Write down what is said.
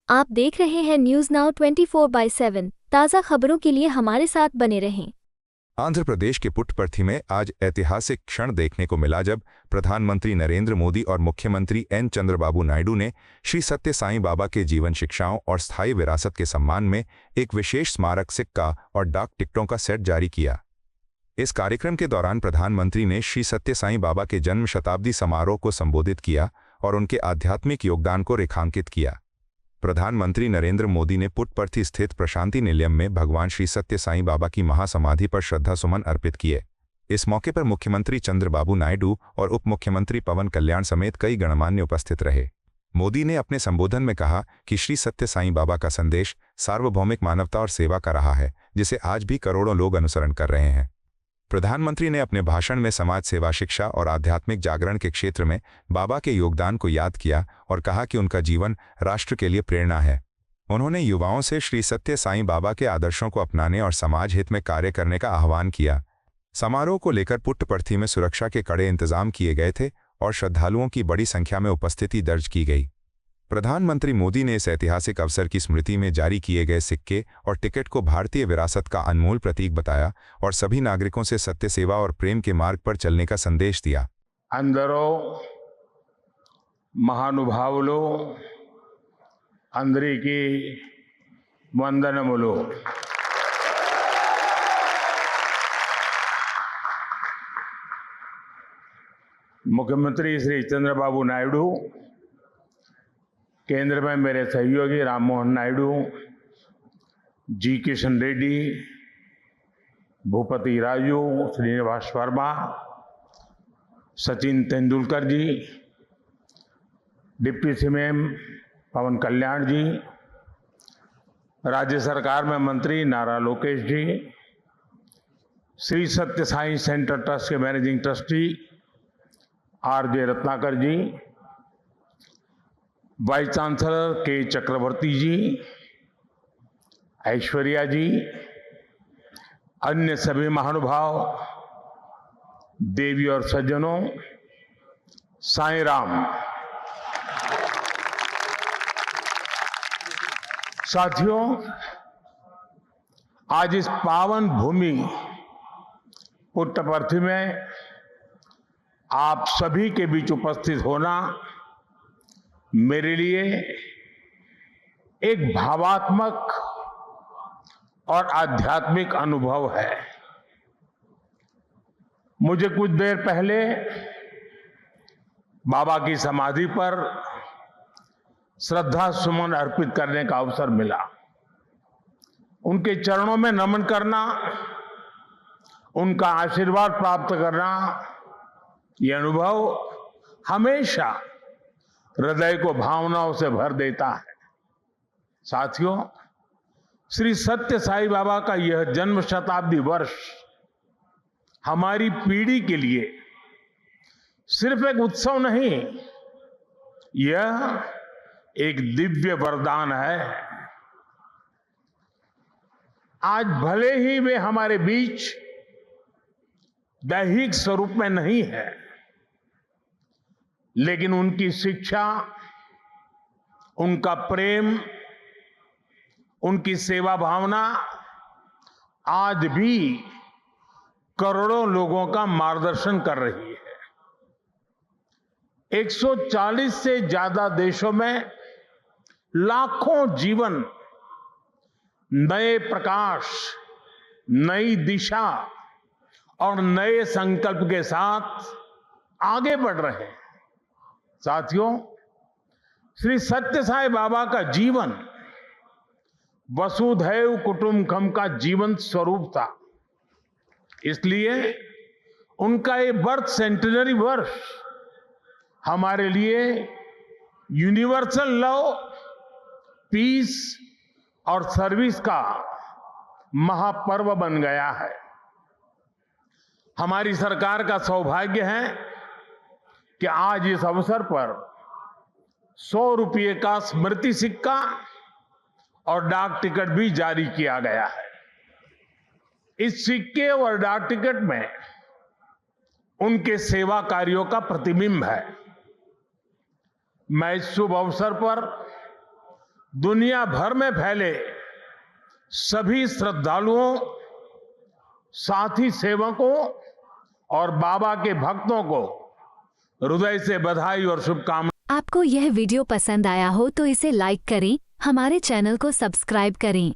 आप देख रहे हैं न्यूज नाउ 24/7। ताज़ा खबरों के लिए हमारे साथ बने रहें। आंध्र प्रदेश के पुट्टपर्थी में आज ऐतिहासिक क्षण देखने को मिला जब प्रधानमंत्री नरेंद्र मोदी और मुख्यमंत्री एन चंद्रबाबू नायडू ने श्री सत्य साईं बाबा के जीवन शिक्षाओं और स्थायी विरासत के सम्मान में एक विशेष स्मारक सिक्का और डाक टिकटों का सेट जारी किया। इस कार्यक्रम के दौरान प्रधानमंत्री ने श्री सत्य साईं बाबा के जन्म शताब्दी समारोह को संबोधित किया और उनके आध्यात्मिक योगदान को रेखांकित किया। प्रधानमंत्री नरेंद्र मोदी ने पुट्टपर्थी स्थित प्रशांति निलयम में भगवान श्री सत्य साईं बाबा की महासमाधि पर श्रद्धासुमन अर्पित किए। इस मौके पर मुख्यमंत्री चंद्रबाबू नायडू और उप मुख्यमंत्री पवन कल्याण समेत कई गणमान्य उपस्थित रहे। मोदी ने अपने संबोधन में कहा कि श्री सत्य साईं बाबा का संदेश सार्वभौमिक मानवता और सेवा का रहा है, जिसे आज भी करोड़ों लोग अनुसरण कर रहे हैं। प्रधानमंत्री ने अपने भाषण में समाज सेवा, शिक्षा और आध्यात्मिक जागरण के क्षेत्र में बाबा के योगदान को याद किया और कहा कि उनका जीवन राष्ट्र के लिए प्रेरणा है। उन्होंने युवाओं से श्री सत्य साईं बाबा के आदर्शों को अपनाने और समाज हित में कार्य करने का आह्वान किया। समारोह को लेकर पुट्टपर्थी में सुरक्षा के कड़े इंतजाम किए गए थे और श्रद्धालुओं की बड़ी संख्या में उपस्थिति दर्ज की गई। प्रधानमंत्री मोदी ने इस ऐतिहासिक अवसर की स्मृति में जारी किए गए सिक्के और टिकट को भारतीय विरासत का अनमोल प्रतीक बताया और सभी नागरिकों से सत्य सेवा और प्रेम के मार्ग पर चलने का संदेश दिया। अंदरो महानुभावुलो अंदरिकी వందనములు। मुख्यमंत्री श्री चंद्रबाबू नायडू, केंद्र में मेरे सहयोगी राम मोहन नायडू, जी किशन रेड्डी, भूपति राजू, श्रीनिवास वर्मा, सचिन तेंदुलकर जी, डिप्टी सीएम पवन कल्याण जी, राज्य सरकार में मंत्री नारा लोकेश जी, श्री सत्य साईं सेंटर ट्रस्ट के मैनेजिंग ट्रस्टी आर.जे. रत्नाकर जी, वाइस चांसलर के चक्रवर्ती जी, ऐश्वर्या जी, अन्य सभी महानुभाव, देवी और सज्जनों, साईं राम। साथियों, आज इस पावन भूमि पुट्टपर्थी में आप सभी के बीच उपस्थित होना मेरे लिए एक भावात्मक और आध्यात्मिक अनुभव है। मुझे कुछ देर पहले बाबा की समाधि पर श्रद्धा सुमन अर्पित करने का अवसर मिला। उनके चरणों में नमन करना, उनका आशीर्वाद प्राप्त करना, ये अनुभव हमेशा हृदय को भावनाओं से भर देता है। साथियों, श्री सत्य साईं बाबा का यह जन्म शताब्दी वर्ष हमारी पीढ़ी के लिए सिर्फ एक उत्सव नहीं, यह एक दिव्य वरदान है। आज भले ही वे हमारे बीच दैहिक स्वरूप में नहीं है, लेकिन उनकी शिक्षा, उनका प्रेम, उनकी सेवा भावना आज भी करोड़ों लोगों का मार्गदर्शन कर रही है। 140 से ज्यादा देशों में लाखों जीवन नए प्रकाश, नई दिशा और नए संकल्प के साथ आगे बढ़ रहे हैं। साथियों, श्री सत्य साईं बाबा का जीवन वसुधैव कुटुंबकम का जीवन स्वरूप था। इसलिए उनका ये बर्थ सेंटेनरी वर्ष हमारे लिए यूनिवर्सल लव, पीस और सर्विस का महापर्व बन गया है। हमारी सरकार का सौभाग्य है कि आज इस अवसर पर 100 रुपये का स्मृति सिक्का और डाक टिकट भी जारी किया गया है। इस सिक्के और डाक टिकट में उनके सेवा कार्यों का प्रतिबिंब है। मैं इस शुभ अवसर पर दुनिया भर में फैले सभी श्रद्धालुओं, साथी सेवकों और बाबा के भक्तों को हृदय से बधाई और शुभकामनाएं। आपको यह वीडियो पसंद आया हो तो इसे लाइक करें, हमारे चैनल को सब्सक्राइब करें।